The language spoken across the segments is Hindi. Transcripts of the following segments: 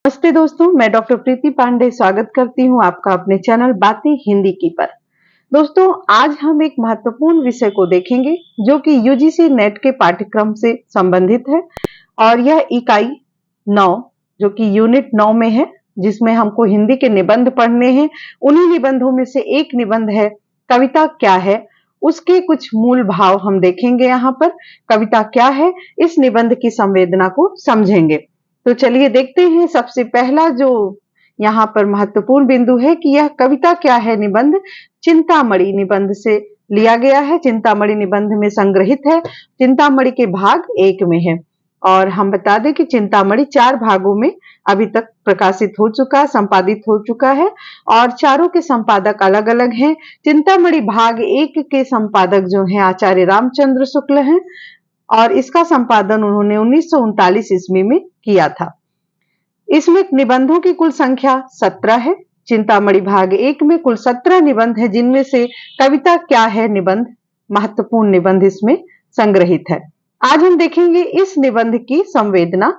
नमस्ते दोस्तों, मैं डॉक्टर प्रीति पांडे स्वागत करती हूं आपका अपने चैनल बातें हिंदी की पर। दोस्तों, आज हम एक महत्वपूर्ण विषय को देखेंगे जो कि यूजीसी नेट के पाठ्यक्रम से संबंधित है और यह इकाई 9 जो कि यूनिट 9 में है, जिसमें हमको हिंदी के निबंध पढ़ने हैं। उन्हीं निबंधों में से एक निबंध है कविता क्या है, उसके कुछ मूल भाव हम देखेंगे। यहाँ पर कविता क्या है, इस निबंध की संवेदना को समझेंगे। तो चलिए देखते हैं। सबसे पहला जो यहाँ पर महत्वपूर्ण बिंदु है कि यह कविता क्या है निबंध चिंतामणि निबंध से लिया गया है, चिंतामणि निबंध में संग्रहित है, चिंतामणि के भाग 1 में है। और हम बता दें कि चिंतामणि 4 भागों में अभी तक प्रकाशित हो चुका, संपादित हो चुका है और चारों के संपादक अलग अलग हैं। चिंतामणि भाग 1 के संपादक जो हैं आचार्य रामचंद्र शुक्ल हैं और इसका संपादन उन्होंने 1939 ईस्वी में किया था। इसमें निबंधों की कुल संख्या 17 है। चिंतामणि भाग 1 में कुल 17 निबंध है, जिनमें से कविता क्या है निबंध महत्वपूर्ण निबंध इसमें संग्रहित है। आज हम देखेंगे इस निबंध की संवेदना,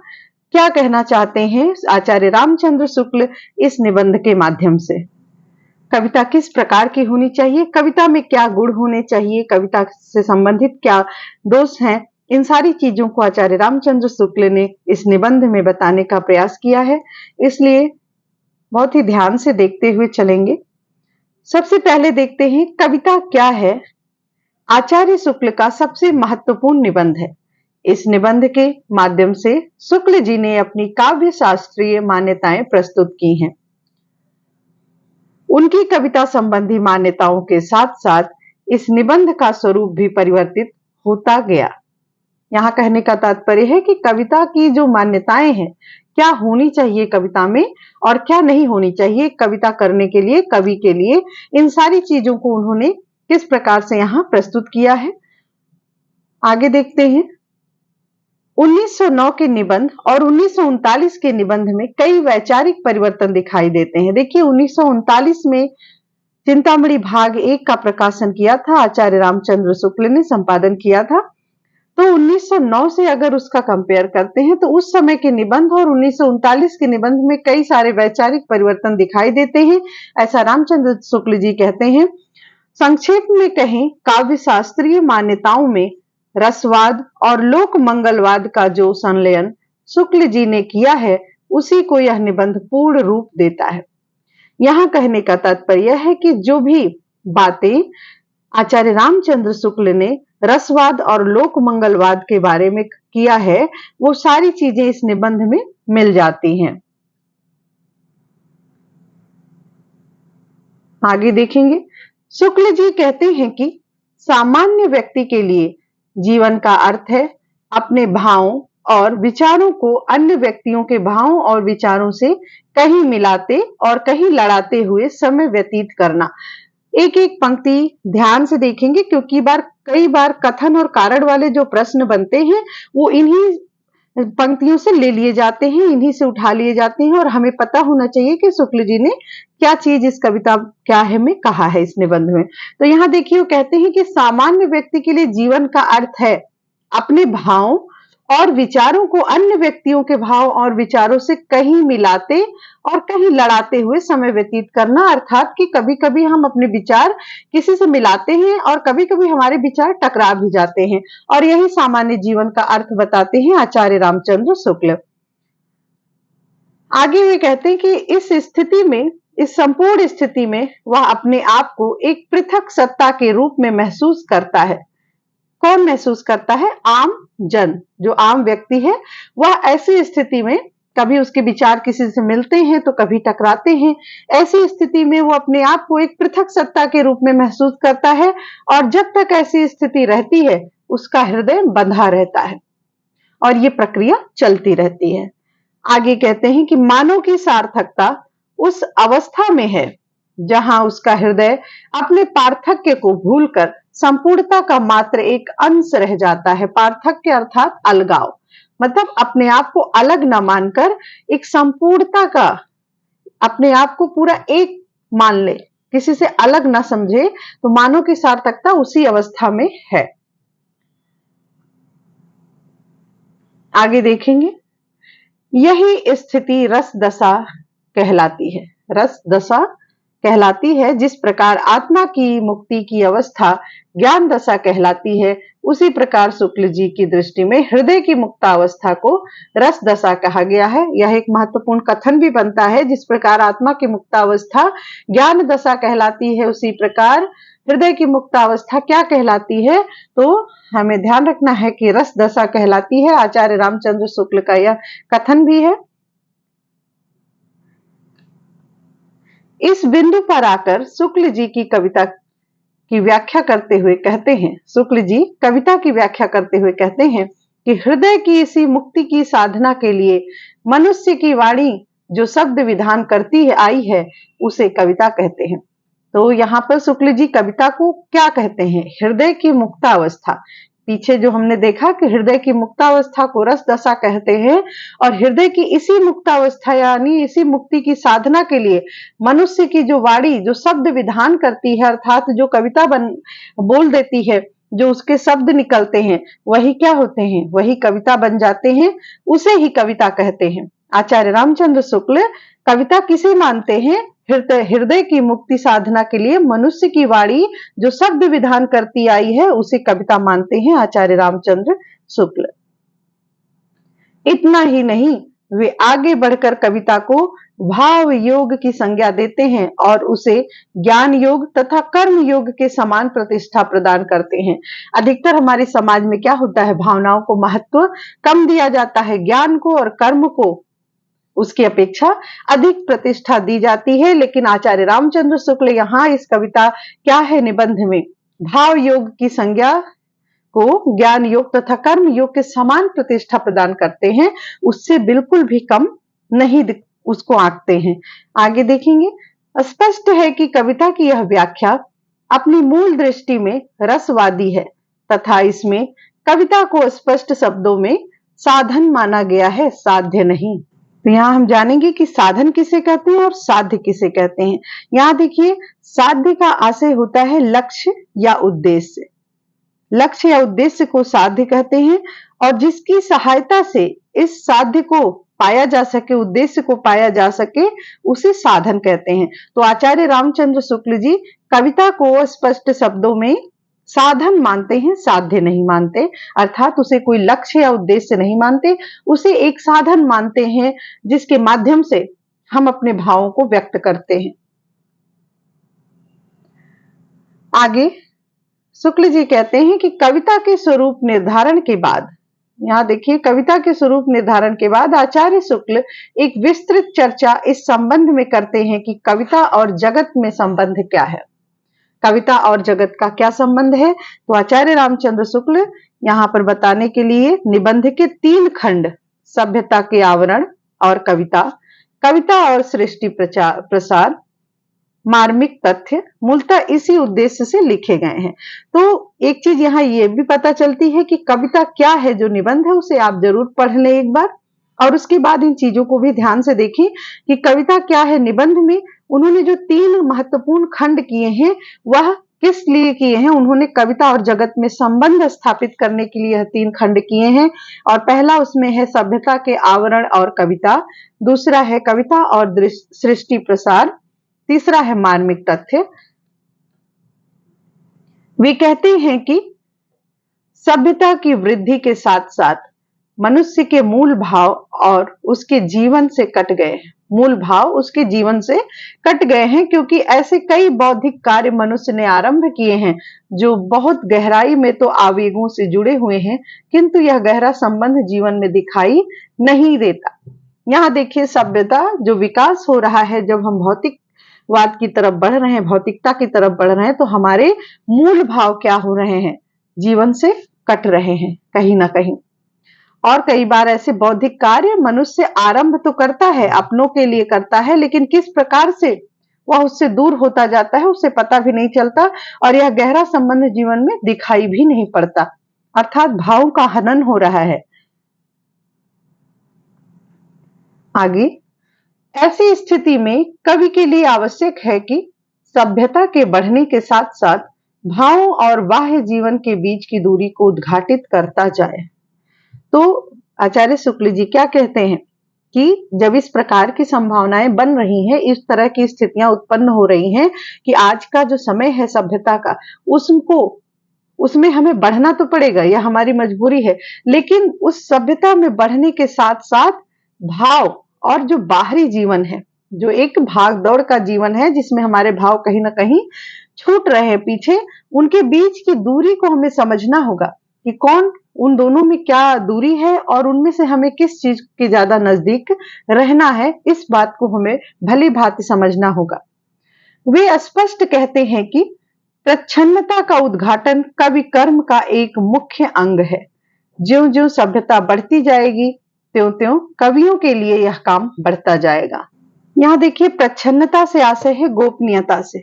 क्या कहना चाहते हैं आचार्य रामचंद्र शुक्ल इस निबंध के माध्यम से। कविता किस प्रकार की होनी चाहिए, कविता में क्या गुण होने चाहिए, कविता से संबंधित क्या दोष हैं, इन सारी चीजों को आचार्य रामचंद्र शुक्ल ने इस निबंध में बताने का प्रयास किया है। इसलिए बहुत ही ध्यान से देखते हुए चलेंगे। सबसे पहले देखते हैं कविता क्या है। आचार्य शुक्ल का सबसे महत्वपूर्ण निबंध है। इस निबंध के माध्यम से शुक्ल जी ने अपनी काव्य शास्त्रीय मान्यताएं प्रस्तुत की हैं। उनकी कविता संबंधी मान्यताओं के साथ साथ इस निबंध का स्वरूप भी परिवर्तित होता गया। यहाँ कहने का तात्पर्य है कि कविता की जो मान्यताएं हैं, क्या होनी चाहिए कविता में और क्या नहीं होनी चाहिए कविता करने के लिए, कवि के लिए, इन सारी चीजों को उन्होंने किस प्रकार से यहाँ प्रस्तुत किया है। आगे देखते हैं। 1909 के निबंध और 1939 के निबंध में कई वैचारिक परिवर्तन दिखाई देते हैं। देखिए, 1939 में चिंतामणि भाग 1 का प्रकाशन किया था, आचार्य रामचंद्र शुक्ल ने संपादन किया था। तो 1909 से अगर उसका कंपेयर करते हैं तो उस समय के निबंध और 1939 के निबंध में कई सारे वैचारिक परिवर्तन दिखाई देते हैं, ऐसा रामचंद्र शुक्ल जी कहते हैं। संक्षेप में कहें, काव्य शास्त्रीय मान्यताओं में रसवाद और लोक मंगलवाद का जो संलयन शुक्ल जी ने किया है, उसी को यह निबंध पूर्ण रूप देता है। यहाँ कहने का तात्पर्य है कि जो भी बातें आचार्य रामचंद्र शुक्ल ने रसवाद और लोक मंगलवाद के बारे में किया है, वो सारी चीजें इस निबंध में मिल जाती हैं। आगे देखेंगे। शुक्ल जी कहते हैं कि सामान्य व्यक्ति के लिए जीवन का अर्थ है अपने भावों और विचारों को अन्य व्यक्तियों के भावों और विचारों से कहीं मिलाते और कहीं लड़ाते हुए समय व्यतीत करना। एक एक पंक्ति ध्यान से देखेंगे, क्योंकि कई बार कथन और कारण वाले जो प्रश्न बनते हैं वो इन्हीं पंक्तियों से ले लिए जाते हैं, इन्हीं से उठा लिए जाते हैं और हमें पता होना चाहिए कि शुक्ल जी ने क्या चीज इस कविता क्या है में कहा है इस निबंध में। तो यहाँ देखिए, वो कहते हैं कि सामान्य व्यक्ति के लिए जीवन का अर्थ है अपने भावों और विचारों को अन्य व्यक्तियों के भाव और विचारों से कहीं मिलाते और कहीं लड़ाते हुए समय व्यतीत करना। अर्थात कि कभी कभी हम अपने विचार किसी से मिलाते हैं और कभी कभी हमारे विचार टकरा भी जाते हैं, और यही सामान्य जीवन का अर्थ बताते हैं आचार्य रामचंद्र शुक्ल। आगे वे कहते हैं कि इस स्थिति में, इस संपूर्ण स्थिति में वह अपने आप को एक पृथक सत्ता के रूप में महसूस करता है। कौन महसूस करता है? आम जन, जो आम व्यक्ति है, वह ऐसी स्थिति में कभी उसके विचार किसी से मिलते हैं तो कभी टकराते हैं। ऐसी स्थिति में वो अपने आप को एक पृथक सत्ता के रूप में महसूस करता है और जब तक ऐसी स्थिति रहती है उसका हृदय बंधा रहता है और ये प्रक्रिया चलती रहती है। आगे कहते हैं कि मानव की सार्थकता उस अवस्था में है जहां उसका हृदय अपने पार्थक्य को भूलकर संपूर्णता का मात्र एक अंश रह जाता है। पार्थक्य अर्थात अलगाव, मतलब अपने आप को अलग न मानकर एक संपूर्णता का, अपने आप को पूरा एक मान ले, किसी से अलग न समझे, तो मानव की सार्थकता उसी अवस्था में है। आगे देखेंगे। यही स्थिति रस दशा कहलाती है। रस दशा कहलाती है। जिस प्रकार आत्मा की मुक्ति की अवस्था ज्ञान दशा कहलाती है, उसी प्रकार शुक्ल जी की दृष्टि में हृदय की मुक्तावस्था को रस दशा कहा गया है। यह एक महत्वपूर्ण कथन भी बनता है। जिस प्रकार आत्मा की मुक्तावस्था ज्ञान दशा कहलाती है, उसी प्रकार हृदय की मुक्तावस्था क्या कहलाती है? तो हमें ध्यान रखना है कि रस दशा कहलाती है। आचार्य रामचंद्र शुक्ल का यह कथन भी है। इस बिंदु पर आकर शुक्ल जी की कविता की व्याख्या करते हुए कहते हैं, शुक्ल जी कविता की व्याख्या करते हुए कहते हैं कि हृदय की इसी मुक्ति की साधना के लिए मनुष्य की वाणी जो शब्द विधान करती आई है, उसे कविता कहते हैं। तो यहाँ पर शुक्ल जी कविता को क्या कहते हैं? हृदय की मुक्तावस्था। पीछे जो हमने देखा कि हृदय की मुक्तावस्था को रस दशा कहते हैं, और हृदय की इसी मुक्तावस्था यानी इसी मुक्ति की साधना के लिए मनुष्य की जो वाणी जो शब्द विधान करती है, अर्थात जो कविता बोल देती है, जो उसके शब्द निकलते हैं, वही क्या होते हैं? वही कविता बन जाते हैं। उसे ही कविता कहते हैं। आचार्य रामचंद्र शुक्ल कविता किसे मानते हैं? हृदय की मुक्ति साधना के लिए मनुष्य की वाणी जो शब्द विधान करती आई है, उसे कविता मानते हैं आचार्य रामचंद्र शुक्ल। इतना ही नहीं, वे आगे बढ़कर कविता को भाव योग की संज्ञा देते हैं और उसे ज्ञान योग तथा कर्म योग के समान प्रतिष्ठा प्रदान करते हैं। अधिकतर हमारे समाज में क्या होता है? भावनाओं को महत्व कम दिया जाता है, ज्ञान को और कर्म को उसकी अपेक्षा अधिक प्रतिष्ठा दी जाती है। लेकिन आचार्य रामचंद्र शुक्ल यहाँ इस कविता क्या है निबंध में भाव योग की संज्ञा को ज्ञान योग तथा कर्म योग के समान प्रतिष्ठा प्रदान करते हैं, उससे बिल्कुल भी कम नहीं उसको आंकते हैं। आगे देखेंगे, स्पष्ट है कि कविता की यह व्याख्या अपनी मूल दृष्टि में रसवादी है तथा इसमें कविता को स्पष्ट शब्दों में साधन माना गया है, साध्य नहीं। तो यहाँ हम जानेंगे कि साधन किसे कहते हैं और साध्य किसे कहते हैं। यहाँ देखिए, साध्य का आशय होता है लक्ष्य या उद्देश्य। लक्ष्य या उद्देश्य को साध्य कहते हैं, और जिसकी सहायता से इस साध्य को पाया जा सके, उद्देश्य को पाया जा सके, उसे साधन कहते हैं। तो आचार्य रामचंद्र शुक्ल जी कविता को स्पष्ट शब्दों में साधन मानते हैं, साध्य नहीं मानते। अर्थात उसे कोई लक्ष्य या उद्देश्य नहीं मानते, उसे एक साधन मानते हैं जिसके माध्यम से हम अपने भावों को व्यक्त करते हैं। आगे शुक्ल जी कहते हैं कि कविता के स्वरूप निर्धारण के बाद, यहाँ देखिए, कविता के स्वरूप निर्धारण के बाद आचार्य शुक्ल एक विस्तृत चर्चा इस संबंध में करते हैं कि कविता और जगत में संबंध क्या है। कविता और जगत का क्या संबंध है? तो आचार्य रामचंद्र शुक्ल यहाँ पर बताने के लिए निबंध के 3 खंड, सभ्यता के आवरण और कविता, कविता और सृष्टि प्रसार, मार्मिक तथ्य, मूलतः इसी उद्देश्य से लिखे गए हैं। तो एक चीज यहाँ ये भी पता चलती है कि कविता क्या है, जो निबंध है उसे आप जरूर पढ़ लें एक बार, और उसके बाद इन चीजों को भी ध्यान से देखें कि कविता क्या है। निबंध में उन्होंने जो 3 महत्वपूर्ण खंड किए हैं, वह किस लिए किए हैं? उन्होंने कविता और जगत में संबंध स्थापित करने के लिए यह 3 खंड किए हैं। और पहला उसमें है सभ्यता के आवरण और कविता, दूसरा है कविता और सृष्टि प्रसार, तीसरा है मार्मिक तथ्य। वे कहते हैं कि सभ्यता की वृद्धि के साथ साथ मनुष्य के मूल भाव और उसके जीवन से कट गए हैं। मूल भाव उसके जीवन से कट गए हैं, क्योंकि ऐसे कई बौद्धिक कार्य मनुष्य ने आरंभ किए हैं जो बहुत गहराई में तो आवेगों से जुड़े हुए हैं, किंतु यह गहरा संबंध जीवन में दिखाई नहीं देता। यहाँ देखिए, सभ्यता जो विकास हो रहा है, जब हम भौतिकवाद की तरफ बढ़ रहे हैं, भौतिकता की तरफ बढ़ रहे हैं, तो हमारे मूल भाव क्या हो रहे हैं? जीवन से कट रहे हैं कहीं ना कहीं। और कई बार ऐसे बौद्धिक कार्य मनुष्य आरंभ तो करता है, अपनों के लिए करता है, लेकिन किस प्रकार से वह उससे दूर होता जाता है उसे पता भी नहीं चलता, और यह गहरा संबंध जीवन में दिखाई भी नहीं पड़ता। अर्थात भावों का हनन हो रहा है। आगे, ऐसी स्थिति में कवि के लिए आवश्यक है कि सभ्यता के बढ़ने के साथ साथ भावों और बाह्य जीवन के बीच की दूरी को उद्घाटित करता जाए। तो आचार्य शुक्ल जी क्या कहते हैं कि जब इस प्रकार की संभावनाएं बन रही हैं, इस तरह की स्थितियां उत्पन्न हो रही हैं कि आज का जो समय है सभ्यता का, उसमें हमें बढ़ना तो पड़ेगा, यह हमारी मजबूरी है। लेकिन उस सभ्यता में बढ़ने के साथ साथ भाव और जो बाहरी जीवन है, जो एक भाग दौड़ का जीवन है जिसमें हमारे भाव कहीं ना कहीं छूट रहे हैं पीछे, उनके बीच की दूरी को हमें समझना होगा कि कौन, उन दोनों में क्या दूरी है और उनमें से हमें किस चीज के ज्यादा नजदीक रहना है, इस बात को हमें भली भांति समझना होगा। वे स्पष्ट कहते हैं कि प्रच्छन्नता का उद्घाटन कवि कर्म का एक मुख्य अंग है। ज्यों ज्यों सभ्यता बढ़ती जाएगी त्यों त्यों कवियों के लिए यह काम बढ़ता जाएगा। यहाँ देखिए, प्रच्छन्नता से आशय है गोपनीयता से,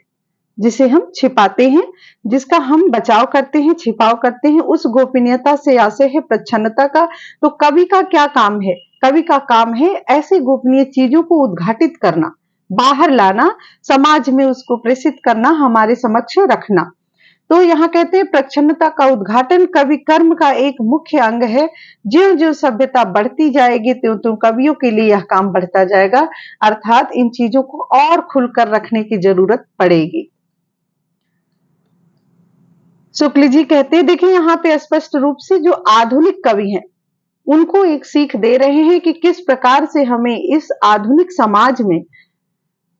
जिसे हम छिपाते हैं, जिसका हम बचाव करते हैं, छिपाव करते हैं, उस गोपनीयता से आशय है प्रच्छन्नता का। तो कवि का क्या काम है? कवि का काम है ऐसी गोपनीय चीजों को उद्घाटित करना, बाहर लाना, समाज में उसको प्रेषित करना, हमारे समक्ष रखना। तो यहाँ कहते हैं प्रच्छन्नता का उद्घाटन कवि कर्म का एक मुख्य अंग है। ज्यों ज्यों सभ्यता बढ़ती जाएगी त्यों त्यों कवियों के लिए यह काम बढ़ता जाएगा, अर्थात इन चीजों को और खुलकर रखने की जरूरत पड़ेगी। शुक्ल जी कहते हैं, देखिए यहाँ पे स्पष्ट रूप से जो आधुनिक कवि हैं उनको एक सीख दे रहे हैं कि किस प्रकार से हमें इस आधुनिक समाज में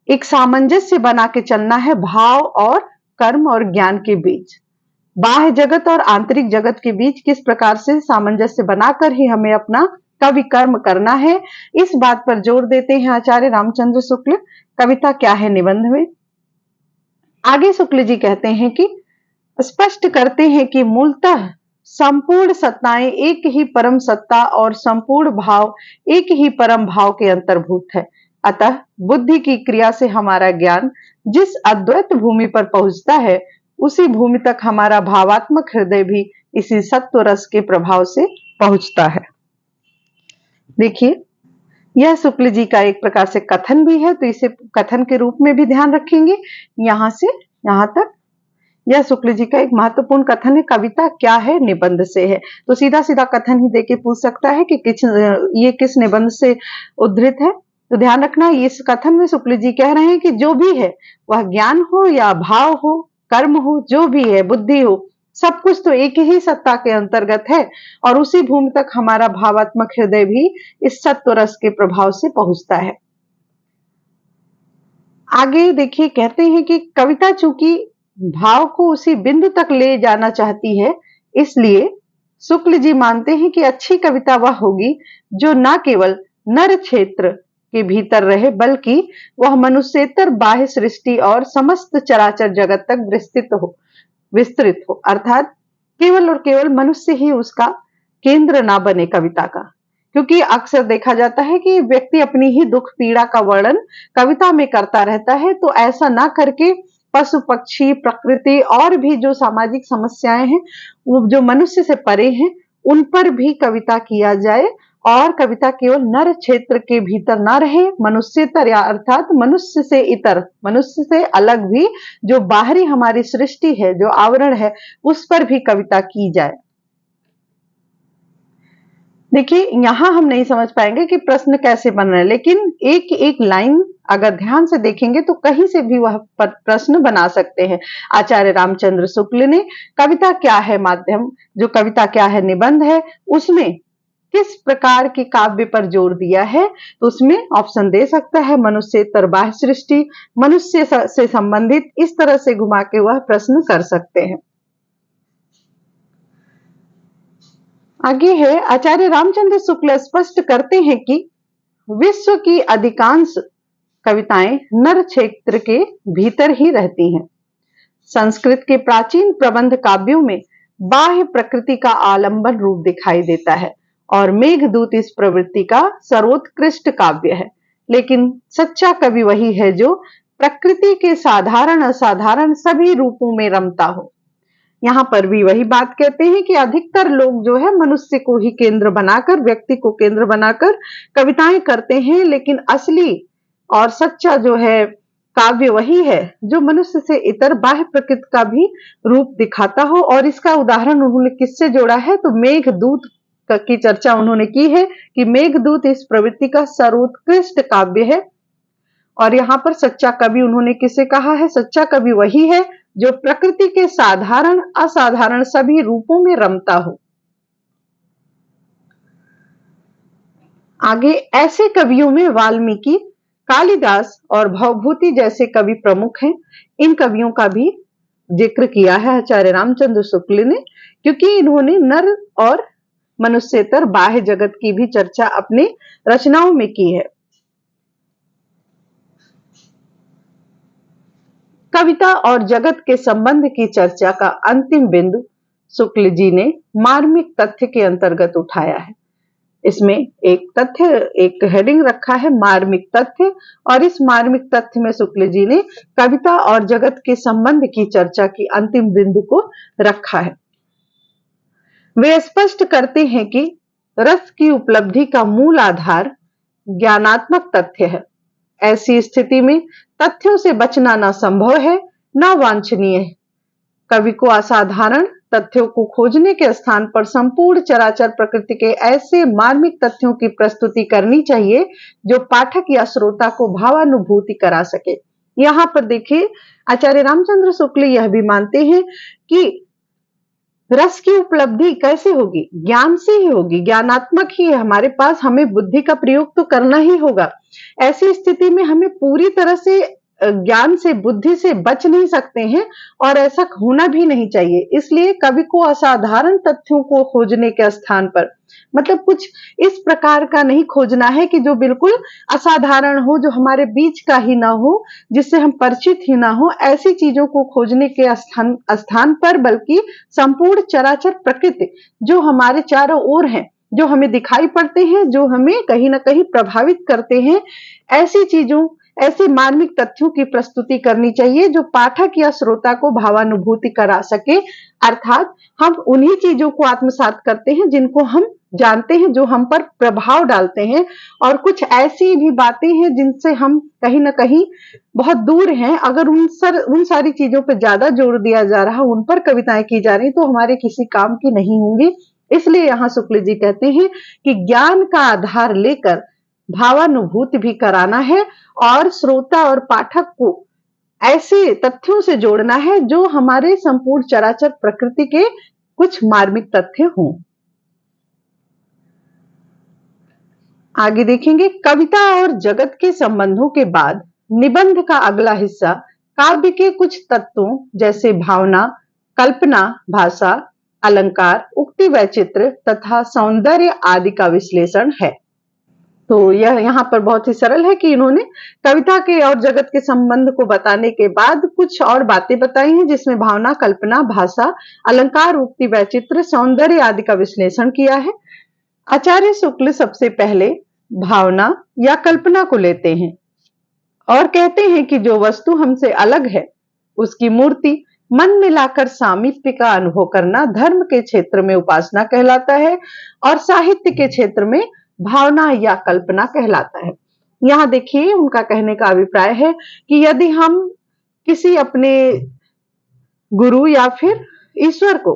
एक सामंजस्य बना के चलना है, भाव और कर्म और ज्ञान के बीच, बाह्य जगत और आंतरिक जगत के बीच किस प्रकार से सामंजस्य बनाकर ही हमें अपना कवि कर्म करना है। इस बात पर जोर देते हैं आचार्य रामचंद्र शुक्ल कविता क्या है निबंध में। आगे शुक्ल जी कहते हैं कि स्पष्ट करते हैं कि मूलतः संपूर्ण सत्ताएं एक ही परम सत्ता और संपूर्ण भाव एक ही परम भाव के अंतर्भूत है। अतः बुद्धि की क्रिया से हमारा ज्ञान जिस अद्वैत भूमि पर पहुंचता है, उसी भूमि तक हमारा भावात्मक हृदय भी इसी सत्व रस के प्रभाव से पहुंचता है। देखिए, यह शुक्ल जी का एक प्रकार से कथन भी है, तो इसे कथन के रूप में भी ध्यान रखेंगे। यहां से यहां तक यह शुक्ल जी का एक महत्वपूर्ण कथन है। कविता क्या है निबंध से है, तो सीधा सीधा कथन ही देके पूछ सकता है कि ये किस निबंध से उद्धृत है। तो ध्यान रखना, इस कथन में शुक्ल जी कह रहे हैं कि जो भी है, वह ज्ञान हो या भाव हो, कर्म हो, जो भी है, बुद्धि हो, सब कुछ तो एक ही सत्ता के अंतर्गत है और उसी भूमि तक हमारा भावात्मक हृदय भी इस सत्व रस के प्रभाव से पहुंचता है। आगे देखिए, कहते हैं कि कविता चूंकि भाव को उसी बिंदु तक ले जाना चाहती है, इसलिए शुक्ल जी मानते हैं कि अच्छी कविता वह होगी जो न केवल नर क्षेत्र के भीतर रहे, बल्कि वह मनुष्येतर बाह्य सृष्टि और समस्त चराचर जगत तक विस्तृत हो, अर्थात केवल और केवल मनुष्य ही उसका केंद्र ना बने कविता का। क्योंकि अक्सर देखा जाता है कि व्यक्ति अपनी ही दुख पीड़ा का वर्णन कविता में करता रहता है, तो ऐसा ना करके पशु पक्षी, प्रकृति और भी जो सामाजिक समस्याएं हैं, वो जो मनुष्य से परे हैं, उन पर भी कविता किया जाए और कविता केवल नर क्षेत्र के भीतर ना रहे, मनुष्यतर या अर्थात मनुष्य से इतर, मनुष्य से अलग भी जो बाहरी हमारी सृष्टि है, जो आवरण है, उस पर भी कविता की जाए। देखिए, यहां हम नहीं समझ पाएंगे कि प्रश्न कैसे बन रहे हैं, लेकिन एक एक लाइन अगर ध्यान से देखेंगे तो कहीं से भी वह प्रश्न बना सकते हैं। आचार्य रामचंद्र शुक्ल ने कविता क्या है माध्यम, जो कविता क्या है निबंध है, उसमें किस प्रकार के काव्य पर जोर दिया है, तो उसमें ऑप्शन दे सकता है मनुष्येतर बाह्य सृष्टि, मनुष्य से संबंधित, इस तरह से घुमा के वह प्रश्न कर सकते हैं। आगे है, आचार्य रामचंद्र शुक्ल स्पष्ट करते हैं कि विश्व की अधिकांश कविताएं नर क्षेत्र के भीतर ही रहती हैं। संस्कृत के प्राचीन प्रबंध काव्यों में बाह्य प्रकृति का आलंबन रूप दिखाई देता है और मेघदूत इस प्रवृत्ति का सर्वोत्कृष्ट काव्य है। लेकिन सच्चा कवि वही है जो प्रकृति के साधारण असाधारण सभी रूपों में रमता हो। यहाँ पर भी वही बात कहते हैं कि अधिकतर लोग जो है मनुष्य को ही केंद्र बनाकर, व्यक्ति को केंद्र बनाकर कविताएं करते हैं, लेकिन असली और सच्चा जो है काव्य वही है जो मनुष्य से इतर बाह्य प्रकृति का भी रूप दिखाता हो। और इसका उदाहरण उन्होंने किससे जोड़ा है, तो मेघदूत की चर्चा उन्होंने की है कि मेघदूत इस प्रवृत्ति का सर्वोत्कृष्ट काव्य है। और यहाँ पर सच्चा कवि उन्होंने किसे कहा है? सच्चा कवि वही है जो प्रकृति के साधारण असाधारण सभी रूपों में रमता हो। आगे ऐसे कवियों में वाल्मीकि, कालिदास और भवभूति जैसे कवि प्रमुख हैं। इन कवियों का भी जिक्र किया है आचार्य रामचंद्र शुक्ल ने, क्योंकि इन्होंने नर और मनुष्यतर बाह्य जगत की भी चर्चा अपने रचनाओं में की है। कविता और जगत के संबंध की चर्चा का अंतिम बिंदु शुक्ल जी ने मार्मिक तथ्य के अंतर्गत उठाया है। इसमें एक हेडिंग रखा है मार्मिक तथ्य, और इस मार्मिक तथ्य में शुक्ल जी ने कविता और जगत के संबंध की चर्चा की अंतिम बिंदु को रखा है। वे स्पष्ट करते हैं कि रस की उपलब्धि का मूल आधार ज्ञानात्मक तथ्य है। ऐसी स्थिति में तथ्यों से बचना न संभव है न वांछनीय है। कवि को असाधारण तथ्यों को खोजने के स्थान पर संपूर्ण चराचर प्रकृति के ऐसे मार्मिक तथ्यों की प्रस्तुति करनी चाहिए जो पाठक या श्रोता को भावानुभूति करा सके। यहाँ पर देखिए आचार्य रामचंद्र शुक्ल यह भी मानते हैं कि रस की उपलब्धि कैसे होगी? ज्ञान से ही होगी, ज्ञानात्मक ही है हमारे पास, हमें बुद्धि का प्रयोग तो करना ही होगा। ऐसी स्थिति में हमें पूरी तरह से ज्ञान से, बुद्धि से बच नहीं सकते हैं और ऐसा होना भी नहीं चाहिए। इसलिए कवि को असाधारण तथ्यों को खोजने के स्थान पर, मतलब कुछ इस प्रकार का नहीं खोजना है कि जो बिल्कुल असाधारण हो, जो हमारे बीच का ही ना हो, जिससे हम परिचित ही ना हो, ऐसी चीजों को खोजने के स्थान पर बल्कि संपूर्ण चराचर प्रकृति जो हमारे चारों ओर है, जो हमें दिखाई पड़ते हैं, जो हमें कहीं ना कहीं प्रभावित करते हैं, ऐसी चीजों, ऐसे मार्मिक तथ्यों की प्रस्तुति करनी चाहिए जो पाठक या श्रोता को भावानुभूति करा सके। अर्थात हम उन्हीं चीजों को आत्मसात करते हैं जिनको हम जानते हैं, जो हम पर प्रभाव डालते हैं, और कुछ ऐसी भी बातें हैं जिनसे हम कहीं ना कहीं बहुत दूर हैं। अगर उन सारी चीजों पर ज्यादा जोर दिया जा रहा, उन पर कविताएं की जा रही, तो हमारे किसी काम की नहीं होंगी। इसलिए यहाँ शुक्ल जी कहते हैं कि ज्ञान का आधार लेकर भावानुभूति भी कराना है और श्रोता और पाठक को ऐसे तथ्यों से जोड़ना है जो हमारे संपूर्ण चराचर प्रकृति के कुछ मार्मिक तथ्य हों। आगे देखेंगे कविता और जगत के संबंधों के बाद निबंध का अगला हिस्सा काव्य के कुछ तत्वों जैसे भावना, कल्पना, भाषा, अलंकार, उक्ति वैचित्र तथा सौंदर्य आदि का विश्लेषण है। तो यह यहाँ पर बहुत ही सरल है कि इन्होंने कविता के और जगत के संबंध को बताने के बाद कुछ और बातें बताई हैं, जिसमें भावना, कल्पना, भाषा, अलंकार, उक्ति वैचित्र, सौंदर्य आदि का विश्लेषण किया है। आचार्य शुक्ल सबसे पहले भावना या कल्पना को लेते हैं और कहते हैं कि जो वस्तु हमसे अलग है उसकी मूर्ति मन में लाकर सामीप्य का अनुभव करना धर्म के क्षेत्र में उपासना कहलाता है और साहित्य के क्षेत्र में भावना या कल्पना कहलाता है। यहाँ देखिए उनका कहने का अभिप्राय है कि यदि हम किसी अपने गुरु या फिर ईश्वर को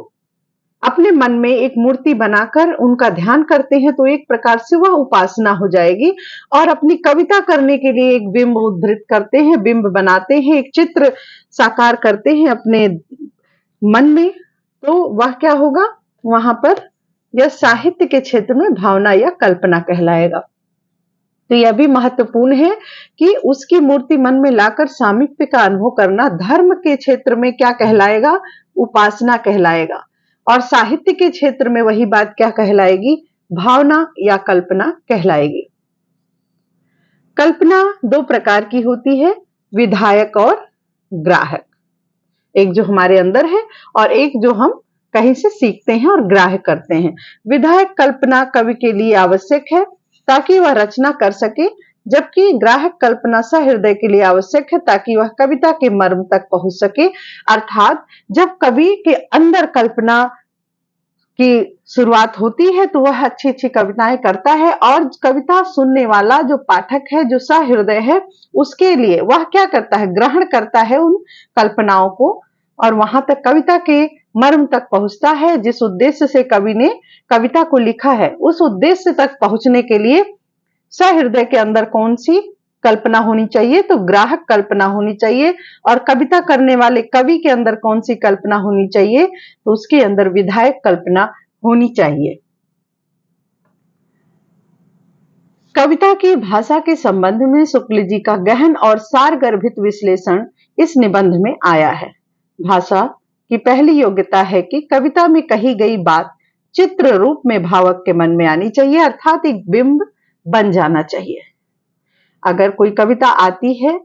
अपने मन में एक मूर्ति बनाकर उनका ध्यान करते हैं तो एक प्रकार से वह उपासना हो जाएगी, और अपनी कविता करने के लिए एक बिंब उद्धृत करते हैं, बिंब बनाते हैं, एक चित्र साकार करते हैं अपने मन में, तो वह क्या होगा, वहां पर यह साहित्य के क्षेत्र में भावना या कल्पना कहलाएगा। तो यह भी महत्वपूर्ण है कि उसकी मूर्ति मन में लाकर सामीप्य का अनुभव करना धर्म के क्षेत्र में क्या कहलाएगा, उपासना कहलाएगा, और साहित्य के क्षेत्र में वही बात क्या कहलाएगी, भावना या कल्पना कहलाएगी। कल्पना दो प्रकार की होती है, विधायक और ग्राहक। एक जो हमारे अंदर है और एक जो हम कहीं से सीखते हैं और ग्राह्य करते हैं। विधायक कल्पना कवि के लिए आवश्यक है ताकि वह रचना कर सके, जबकि ग्राहक कल्पना सहृदय के लिए आवश्यक है ताकि वह कविता के मर्म तक पहुंच सके। अर्थात जब कवि के अंदर कल्पना की शुरुआत होती है तो वह अच्छी अच्छी कविताएं करता है, और कविता सुनने वाला जो पाठक है, जो सहृदय है, उसके लिए वह क्या करता है, ग्रहण करता है उन कल्पनाओं को, और वहां तक कविता के मर्म तक पहुंचता है। जिस उद्देश्य से कवि ने कविता को लिखा है, उस उद्देश्य तक पहुंचने के लिए सहृदय के अंदर कौन सी कल्पना होनी चाहिए? तो ग्राहक कल्पना होनी चाहिए। और कविता करने वाले कवि के अंदर कौन सी कल्पना होनी चाहिए? तो उसके अंदर विधायक कल्पना होनी चाहिए। कविता की भाषा के संबंध में शुक्ल जी का गहन और सारगर्भित विश्लेषण इस निबंध में आया है। भाषा की पहली योग्यता है कि कविता में कही गई बात चित्र रूप में भावक के मन में आनी चाहिए, अर्थात एक बिंब बन जाना चाहिए। अगर कोई कविता आती है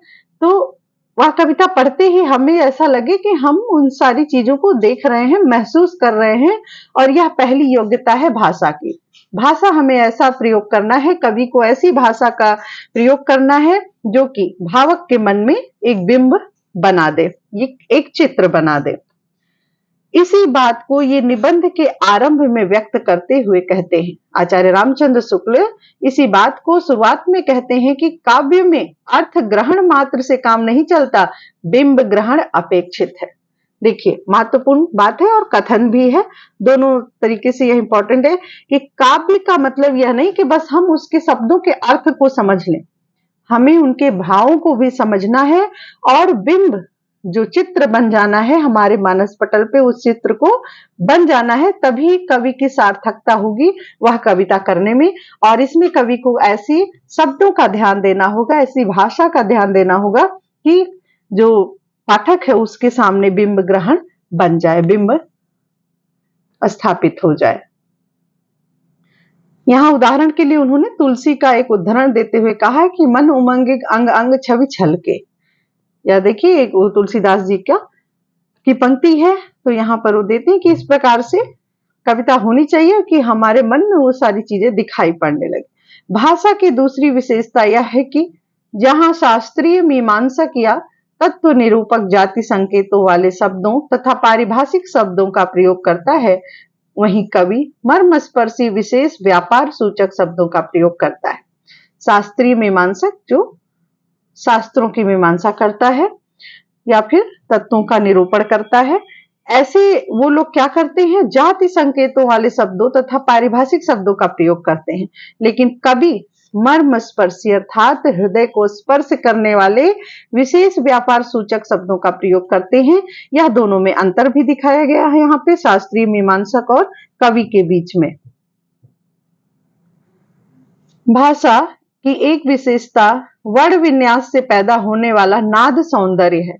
तो वह कविता पढ़ते ही हमें ऐसा लगे कि हम उन सारी चीजों को देख रहे हैं, महसूस कर रहे हैं, और यह पहली योग्यता है भाषा की। भाषा हमें ऐसा प्रयोग करना है, कवि को ऐसी भाषा का प्रयोग करना है जो कि भावक के मन में एक बिंब बना दे, एक चित्र बना दे। इसी बात को ये निबंध के आरंभ में व्यक्त करते हुए कहते हैं आचार्य रामचंद्र शुक्ल। इसी बात को शुरुआत में कहते हैं कि काव्य में अर्थ ग्रहण मात्र से काम नहीं चलता, बिंब ग्रहण अपेक्षित है। देखिए, महत्वपूर्ण बात है और कथन भी है, दोनों तरीके से यह इंपॉर्टेंट है कि काव्य का मतलब यह नहीं कि बस हम उसके शब्दों के अर्थ को समझ लें, हमें उनके भावों को भी समझना है और बिंब जो चित्र बन जाना है हमारे मानस पटल पे, उस चित्र को बन जाना है, तभी कवि की सार्थकता होगी वह कविता करने में। और इसमें कवि को ऐसी शब्दों का ध्यान देना होगा, ऐसी भाषा का ध्यान देना होगा कि जो पाठक है उसके सामने बिंब ग्रहण बन जाए, बिंब स्थापित हो जाए। यहाँ उदाहरण के लिए उन्होंने तुलसी का एक उदाहरण देते हुए कहा है कि मन उमंगे अंग अंग छवि छलके। या देखिए, एक तुलसीदास जी की पंक्ति है, तो यहाँ पर वो देते हैं कि इस प्रकार से कविता होनी चाहिए कि हमारे मन में वो सारी चीजें दिखाई पड़ने लगे। भाषा की दूसरी विशेषता यह है कि जहां शास्त्रीय मीमांसक या तत्व निरूपक जाति संकेतों वाले शब्दों तथा पारिभाषिक शब्दों का प्रयोग करता है, वहीं कवि मर्मस्पर्शी विशेष व्यापार सूचक शब्दों का प्रयोग करता है। शास्त्रीय मीमांसक जो शास्त्रों की मीमांसा करता है या फिर तत्वों का निरूपण करता है, ऐसे वो लोग क्या करते हैं? जाति संकेतों वाले शब्दों तथा पारिभाषिक शब्दों का प्रयोग करते हैं। लेकिन कवि मर्म स्पर्शी अर्थात हृदय को स्पर्श करने वाले विशेष व्यापार सूचक शब्दों का प्रयोग करते हैं। यह दोनों में अंतर भी दिखाया गया है यहाँ पे, शास्त्रीय मीमांसक और कवि के बीच में। भाषा की एक विशेषता वर्ण विन्यास से पैदा होने वाला नाद सौंदर्य है,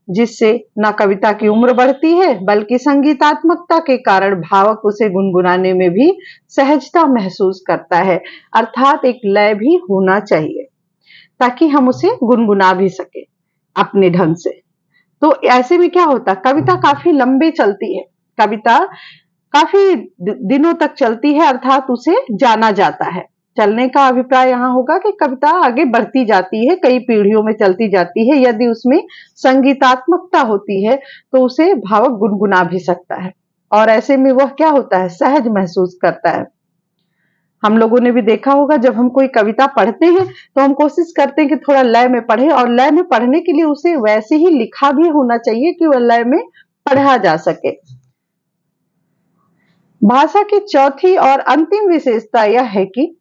जिससे न कविता की उम्र बढ़ती है बल्कि संगीतात्मकता के कारण भावक उसे गुनगुनाने में भी सहजता महसूस करता है। अर्थात एक लय भी होना चाहिए ताकि हम उसे गुनगुना भी सके अपने ढंग से। तो ऐसे में क्या होता, कविता काफी लंबे चलती है, कविता काफी दिनों तक चलती है, अर्थात उसे जाना जाता है। चलने का अभिप्राय यहाँ होगा कि कविता आगे बढ़ती जाती है, कई पीढ़ियों में चलती जाती है। यदि उसमें संगीतात्मकता होती है तो उसे भावक गुनगुना भी सकता है, और ऐसे में वह क्या होता है? सहज महसूस करता है। हम लोगों ने भी देखा होगा, जब हम कोई कविता पढ़ते हैं तो हम कोशिश करते हैं कि थोड़ा लय में पढ़े, और लय में पढ़ने के लिए उसे वैसे ही लिखा भी होना चाहिए कि वह लय में पढ़ा जा सके। भाषा की चौथी और अंतिम विशेषता यह है कि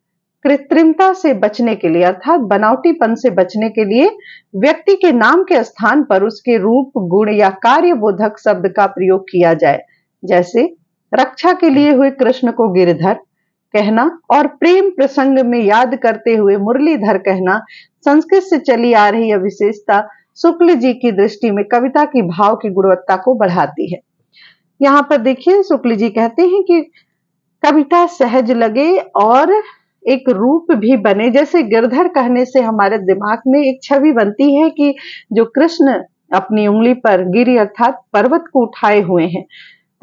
कृत्रिमता से बचने के लिए अर्थात बनावटीपन से बचने के लिए व्यक्ति के नाम के स्थान पर उसके रूप, गुण या कार्य बोधक शब्द का प्रयोग किया जाए। जैसे रक्षा के लिए हुए कृष्ण को गिरधर कहना और प्रेम प्रसंग में याद करते हुए मुरलीधर कहना संस्कृत से चली आ रही यह विशेषता शुक्ल जी की दृष्टि में कविता की भाव की गुणवत्ता को बढ़ाती है। यहाँ पर देखिए, शुक्ल जी कहते हैं कि कविता सहज लगे और एक रूप भी बने। जैसे गिरधर कहने से हमारे दिमाग में एक छवि बनती है कि जो कृष्ण अपनी उंगली पर गिरी अर्थात पर्वत को उठाए हुए हैं,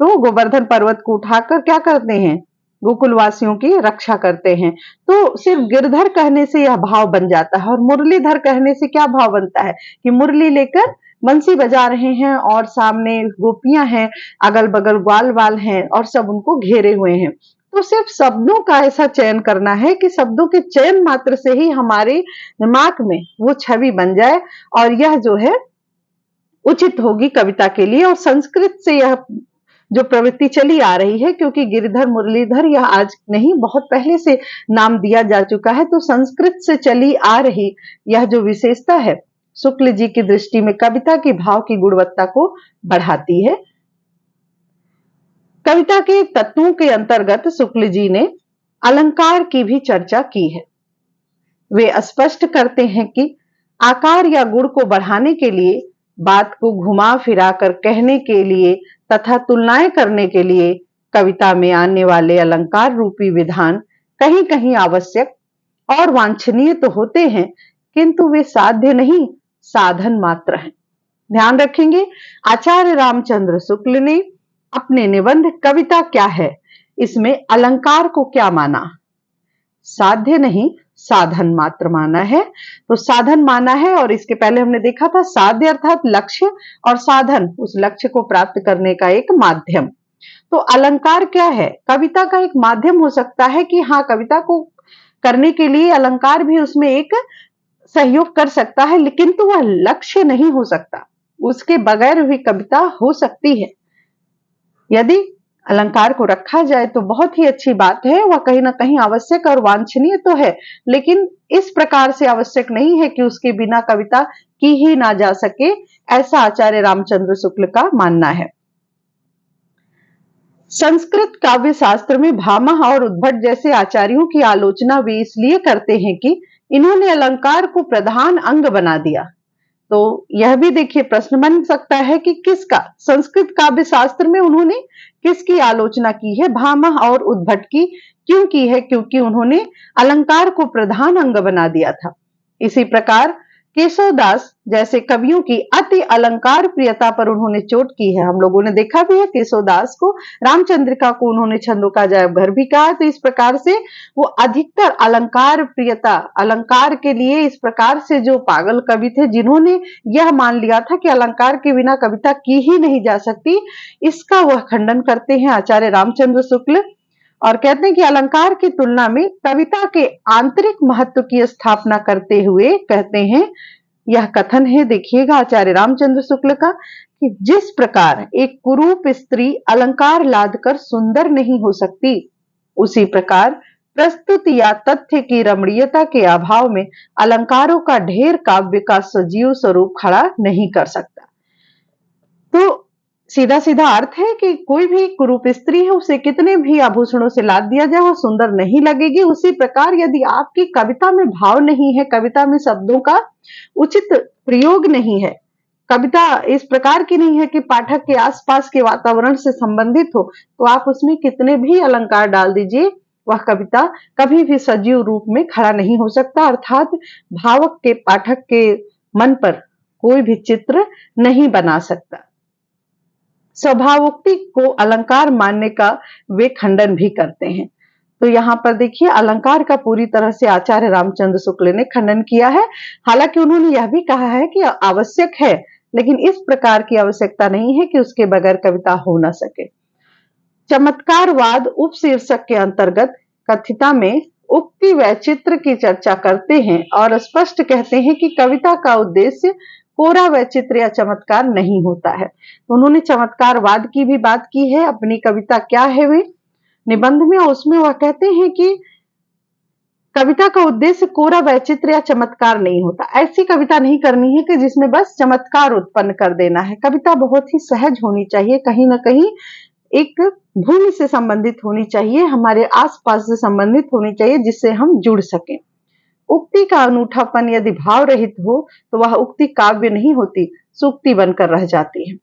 तो गोवर्धन पर्वत को उठाकर क्या करते हैं? गोकुलवासियों की रक्षा करते हैं। तो सिर्फ गिरधर कहने से यह भाव बन जाता है। और मुरलीधर कहने से क्या भाव बनता है कि मुरली लेकर बंसी बजा रहे हैं और सामने गोपियां हैं, अगल बगल ग्वाल वाल हैं और सब उनको घेरे हुए हैं। तो सिर्फ शब्दों का ऐसा चयन करना है कि शब्दों के चयन मात्र से ही हमारे दिमाग में वो छवि बन जाए, और यह जो है उचित होगी कविता के लिए। और संस्कृत से यह जो प्रवृत्ति चली आ रही है, क्योंकि गिरिधर मुरलीधर यह आज नहीं बहुत पहले से नाम दिया जा चुका है, तो संस्कृत से चली आ रही यह जो विशेषता है शुक्ल जी की दृष्टि में कविता की भाव की गुणवत्ता को बढ़ाती है। कविता के तत्वों के अंतर्गत शुक्ल जी ने अलंकार की भी चर्चा की है। वे स्पष्ट करते हैं कि आकार या गुण को बढ़ाने के लिए, बात को घुमा फिरा कर कहने के लिए तथा तुलनाएं करने के लिए कविता में आने वाले अलंकार रूपी विधान कहीं कहीं आवश्यक और वांछनीय तो होते हैं, किंतु वे साध्य नहीं, साधन मात्र हैं। ध्यान रखेंगे, आचार्य रामचंद्र शुक्ल ने अपने निबंध कविता क्या है इसमें अलंकार को क्या माना? साध्य नहीं, साधन मात्र माना है। तो साधन माना है, और इसके पहले हमने देखा था साध्य अर्थात लक्ष्य और साधन उस लक्ष्य को प्राप्त करने का एक माध्यम। तो अलंकार क्या है? कविता का एक माध्यम हो सकता है कि हाँ, कविता को करने के लिए अलंकार भी उसमें एक सहयोग कर सकता है, लेकिन तो वह लक्ष्य नहीं हो सकता, उसके बगैर भी कविता हो सकती है। यदि अलंकार को रखा जाए तो बहुत ही अच्छी बात है, वह कहीं ना कहीं आवश्यक और वांछनीय तो है, लेकिन इस प्रकार से आवश्यक नहीं है कि उसके बिना कविता की ही ना जा सके, ऐसा आचार्य रामचंद्र शुक्ल का मानना है। संस्कृत काव्य शास्त्र में भामह और उद्भट जैसे आचार्यों की आलोचना वे इसलिए करते हैं कि इन्होंने अलंकार को प्रधान अंग बना दिया। तो यह भी देखिए प्रश्न बन सकता है कि किसका, संस्कृत काव्य शास्त्र में उन्होंने किसकी आलोचना की है? भामह और उद्भट की। क्यों की है? क्योंकि उन्होंने अलंकार को प्रधान अंग बना दिया था। इसी प्रकार केशवदास जैसे कवियों की अति अलंकार प्रियता पर उन्होंने चोट की है। हम लोगों ने देखा भी है केशवदास को, रामचंद्रिका को उन्होंने छंदों का अजायब घर भी कहा। तो इस प्रकार से वो अधिकतर अलंकार प्रियता, अलंकार के लिए इस प्रकार से जो पागल कवि थे, जिन्होंने यह मान लिया था कि अलंकार के बिना कविता की ही नहीं जा सकती, इसका वह खंडन करते हैं आचार्य रामचंद्र शुक्ल, और कहते हैं कि अलंकार की तुलना में कविता के आंतरिक महत्व की स्थापना करते हुए कहते हैं, यह कथन है देखिएगा आचार्य रामचंद्र शुक्ल का, कि जिस प्रकार एक कुरूप स्त्री अलंकार लादकर सुंदर नहीं हो सकती, उसी प्रकार प्रस्तुत या तथ्य की रमणीयता के अभाव में अलंकारों का ढेर काव्य का सजीव स्वरूप खड़ा नहीं कर सकता। तो सीधा सीधा अर्थ है कि कोई भी कुरूप स्त्री है, उसे कितने भी आभूषणों से लाद दिया जाए वो सुंदर नहीं लगेगी। उसी प्रकार यदि आपकी कविता में भाव नहीं है, कविता में शब्दों का उचित प्रयोग नहीं है, कविता इस प्रकार की नहीं है कि पाठक के आसपास के वातावरण से संबंधित हो, तो आप उसमें कितने भी अलंकार डाल दीजिए, वह कविता कभी भी सजीव रूप में खड़ा नहीं हो सकता, अर्थात भावक के, पाठक के मन पर कोई भी चित्र नहीं बना सकता। स्वभावोक्ति को अलंकार मानने का वे खंडन भी करते हैं। तो यहां पर देखिए अलंकार का पूरी तरह से आचार्य रामचंद्र शुक्ल ने खंडन किया है। हालांकि उन्होंने यह भी कहा है कि आवश्यक है, लेकिन इस प्रकार की आवश्यकता नहीं है कि उसके बगैर कविता हो ना सके। चमत्कारवाद उपशीर्षक के अंतर्गत कथिता में उक्ति वैचित्र की चर्चा करते हैं और स्पष्ट कहते हैं कि कविता का उद्देश्य कोरा वैचित्र या चमत्कार नहीं होता है। तो उन्होंने चमत्कारवाद की भी बात की है अपनी कविता क्या है वे निबंध में, उसमें वह कहते हैं कि कविता का उद्देश्य कोरा वैचित्र या चमत्कार नहीं होता। ऐसी कविता नहीं करनी है कि जिसमें बस चमत्कार उत्पन्न कर देना है। कविता बहुत ही सहज होनी चाहिए, कहीं ना कहीं एक भूमि से संबंधित होनी चाहिए, हमारे आसपास से संबंधित होनी चाहिए, जिससे हम जुड़ सकें। उक्ति का अनूठापन यदि भाव रहित हो तो वह उक्ति काव्य नहीं होती, सूक्ति बनकर रह जाती है।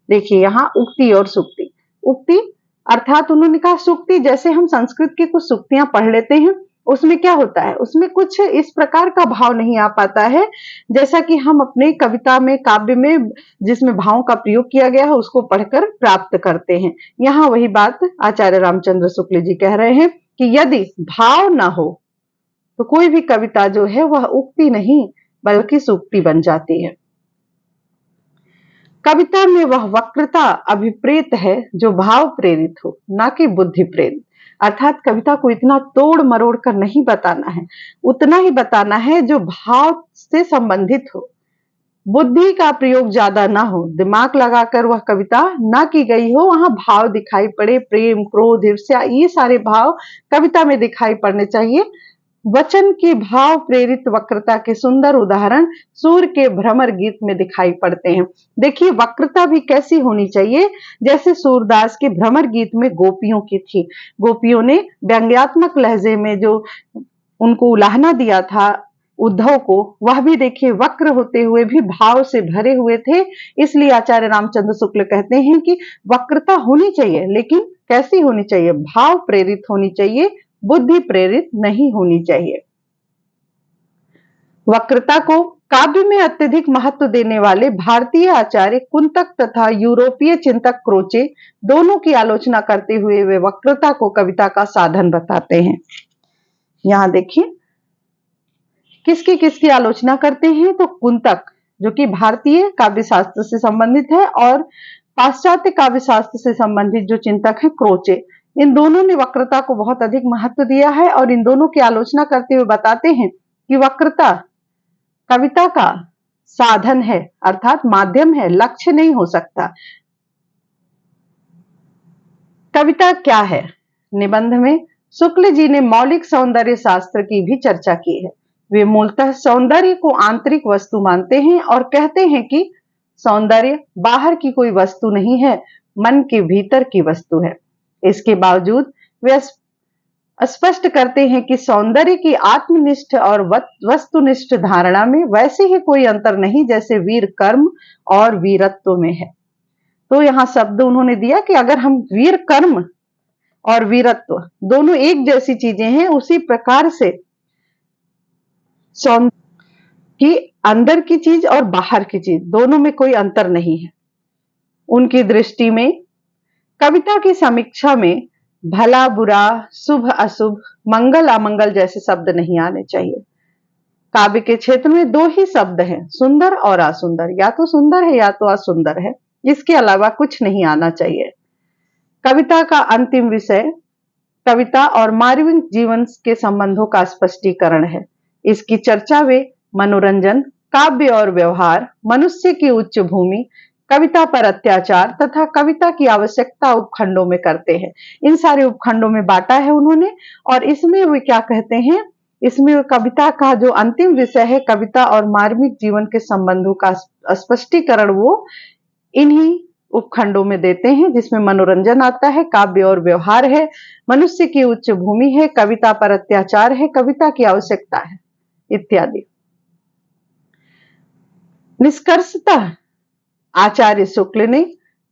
देखिए यहाँ उक्ति और सूक्ति, उक्ति अर्थात उन्होंने कहा सूक्ति, जैसे हम संस्कृत की कुछ सूक्तियां पढ़ लेते हैं, उसमें क्या होता है, उसमें कुछ इस प्रकार का भाव नहीं आ पाता है जैसा कि हम अपने कविता में, काव्य में जिसमें भावों का प्रयोग किया गया है उसको पढ़कर प्राप्त करते हैं। यहाँ वही बात आचार्य रामचंद्र शुक्ल जी कह रहे हैं कि यदि भाव ना हो तो कोई भी कविता जो है वह उक्ति नहीं बल्कि सूक्ति बन जाती है। कविता में वह वक्रता अभिप्रेत है जो भाव प्रेरित हो, ना कि बुद्धि प्रेरित। अर्थात कविता को इतना तोड़ मरोड़ कर नहीं बताना है, उतना ही बताना है जो भाव से संबंधित हो। बुद्धि का प्रयोग ज्यादा ना हो, दिमाग लगाकर वह कविता ना की गई हो, वहां भाव दिखाई पड़े, प्रेम, क्रोध, ईर्ष्या, ये सारे भाव कविता में दिखाई पड़ने चाहिए। वचन के भाव प्रेरित वक्रता के सुंदर उदाहरण सूर के भ्रमर गीत में दिखाई पड़ते हैं। देखिए वक्रता भी कैसी होनी चाहिए, जैसे सूरदास के भ्रमर गीत में गोपियों की थी। गोपियों ने व्यंग्यात्मक लहजे में जो उनको उलाहना दिया था उद्धव को, वह भी देखिए वक्र होते हुए भी भाव से भरे हुए थे। इसलिए आचार्य रामचंद्र शुक्ल कहते हैं कि वक्रता होनी चाहिए, लेकिन कैसी होनी चाहिए? भाव प्रेरित होनी चाहिए, बुद्धि प्रेरित नहीं होनी चाहिए। वक्रता को काव्य में अत्यधिक महत्व देने वाले भारतीय आचार्य कुंतक तथा यूरोपीय चिंतक क्रोचे दोनों की आलोचना करते हुए वे वक्रता को कविता का साधन बताते हैं। यहां देखिए किसकी किसकी आलोचना करते हैं, तो कुंतक जो कि भारतीय काव्य शास्त्र से संबंधित है और पाश्चात्य काव्य शास्त्र से संबंधित जो चिंतक है क्रोचे, इन दोनों ने वक्रता को बहुत अधिक महत्व दिया है और इन दोनों की आलोचना करते हुए बताते हैं कि वक्रता कविता का साधन है, अर्थात माध्यम है, लक्ष्य नहीं हो सकता। कविता क्या है? निबंध में शुक्ल जी ने मौलिक सौंदर्य शास्त्र की भी चर्चा की है। वे मूलतः सौंदर्य को आंतरिक वस्तु मानते हैं और कहते हैं कि सौंदर्य बाहर की कोई वस्तु नहीं है, मन के भीतर की वस्तु है। इसके बावजूद वे स्पष्ट करते हैं कि सौंदर्य की आत्मनिष्ठ और वस्तुनिष्ठ धारणा में वैसे ही कोई अंतर नहीं जैसे वीर कर्म और वीरत्व में है। तो यहां शब्द उन्होंने दिया कि अगर हम वीर कर्म और वीरत्व दोनों एक जैसी चीजें हैं, उसी प्रकार से कि अंदर की चीज और बाहर की चीज दोनों में कोई अंतर नहीं है। उनकी दृष्टि में कविता की समीक्षा में भला बुरा, शुभ अशुभ, मंगल अमंगल जैसे शब्द नहीं आने चाहिए। काव्य के क्षेत्र में दो ही शब्द हैं, सुंदर और असुंदर। या तो सुंदर है या तो असुंदर है, इसके अलावा कुछ नहीं आना चाहिए। कविता का अंतिम विषय कविता और मानवीय जीवन के संबंधों का स्पष्टीकरण है। इसकी चर्चा वे मनोरंजन, काव्य और व्यवहार, मनुष्य की उच्च भूमि, कविता पर अत्याचार तथा कविता की आवश्यकता उपखंडों में करते हैं। इन सारे उपखंडों में बांटा है उन्होंने और इसमें वे क्या कहते हैं, इसमें कविता का जो अंतिम विषय है कविता और मार्मिक जीवन के संबंधों का स्पष्टीकरण वो इन्हीं उपखंडों में देते हैं, जिसमें मनोरंजन आता है, काव्य और व्यवहार है, मनुष्य की उच्च भूमि है, कविता पर अत्याचार है, कविता की आवश्यकता है इत्यादि। निष्कर्षतः आचार्य शुक्ल ने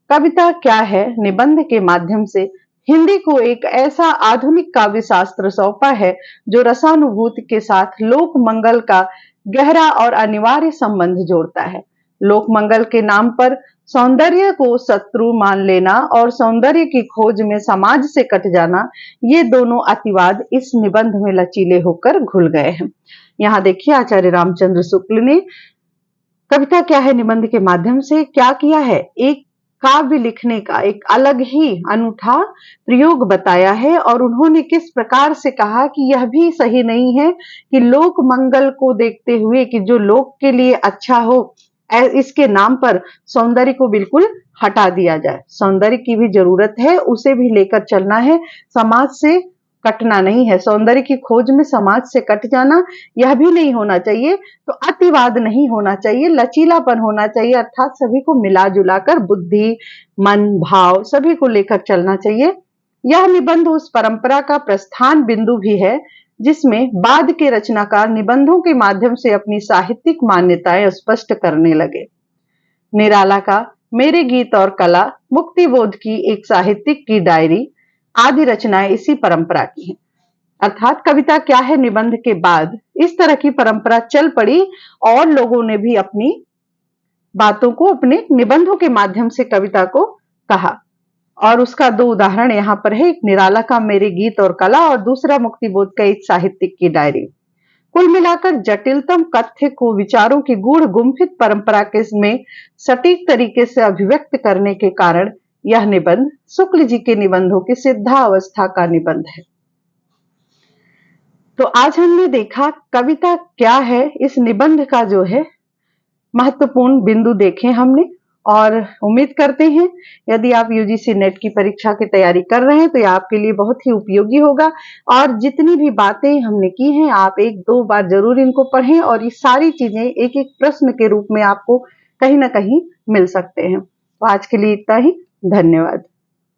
कविता क्या है निबंध के माध्यम से हिंदी को एक ऐसा आधुनिक काव्य शास्त्र सौंपा है जो रसानुभूति के साथ लोक मंगल का गहरा और अनिवार्य संबंध जोड़ता है। लोक मंगल के नाम पर सौंदर्य को शत्रु मान लेना और सौंदर्य की खोज में समाज से कट जाना, ये दोनों अतिवाद इस निबंध में लचीले होकर घुल गए हैं। यहाँ देखिए आचार्य रामचंद्र शुक्ल ने कविता क्या है निबंध के माध्यम से क्या किया है, एक काव्य लिखने का एक अलग ही अनूठा प्रयोग बताया है और उन्होंने किस प्रकार से कहा कि यह भी सही नहीं है कि लोक मंगल को देखते हुए कि जो लोक के लिए अच्छा हो इसके नाम पर सौंदर्य को बिल्कुल हटा दिया जाए। सौंदर्य की भी जरूरत है, उसे भी लेकर चलना है, समाज से कटना नहीं है। सौंदर्य की खोज में समाज से कट जाना यह भी नहीं होना चाहिए। तो अतिवाद नहीं होना चाहिए, लचीलापन होना चाहिए, अर्थात सभी को मिला जुलाकर बुद्धि, मन, भाव सभी को लेकर चलना चाहिए। यह निबंध उस परंपरा का प्रस्थान बिंदु भी है जिसमें बाद के रचनाकार निबंधों के माध्यम से अपनी साहित्यिक मान्यताएं स्पष्ट करने लगे। निराला का मेरे गीत और कला, मुक्तिबोध की एक साहित्यिक की डायरी आदि रचनाएं इसी परंपरा की हैं। अर्थात कविता क्या है निबंध के बाद इस तरह की परंपरा चल पड़ी और लोगों ने भी अपनी बातों को अपने निबंधों के माध्यम से कविता को कहा। और उसका दो उदाहरण यहाँ पर है, एक निराला का मेरे गीत और कला और दूसरा मुक्तिबोध का एक साहित्यिक की डायरी। कुल मिलाकर जटिलतम कथ्य को विचारों की गूढ़ गुम्फित परंपरा के में सटीक तरीके से अभिव्यक्त करने के कारण यह निबंध शुक्ल जी के निबंधों की सिद्धावस्था का निबंध है। तो आज हमने देखा कविता क्या है, इस निबंध का जो है महत्वपूर्ण बिंदु देखे हमने और उम्मीद करते हैं यदि आप यूजीसी नेट की परीक्षा की तैयारी कर रहे हैं तो यह आपके लिए बहुत ही उपयोगी होगा। और जितनी भी बातें हमने की हैं आप एक दो बार जरूर इनको पढ़ें और ये सारी चीजें एक एक प्रश्न के रूप में आपको कहीं ना कहीं मिल सकते हैं। तो आज के लिए इतना ही। धन्यवाद।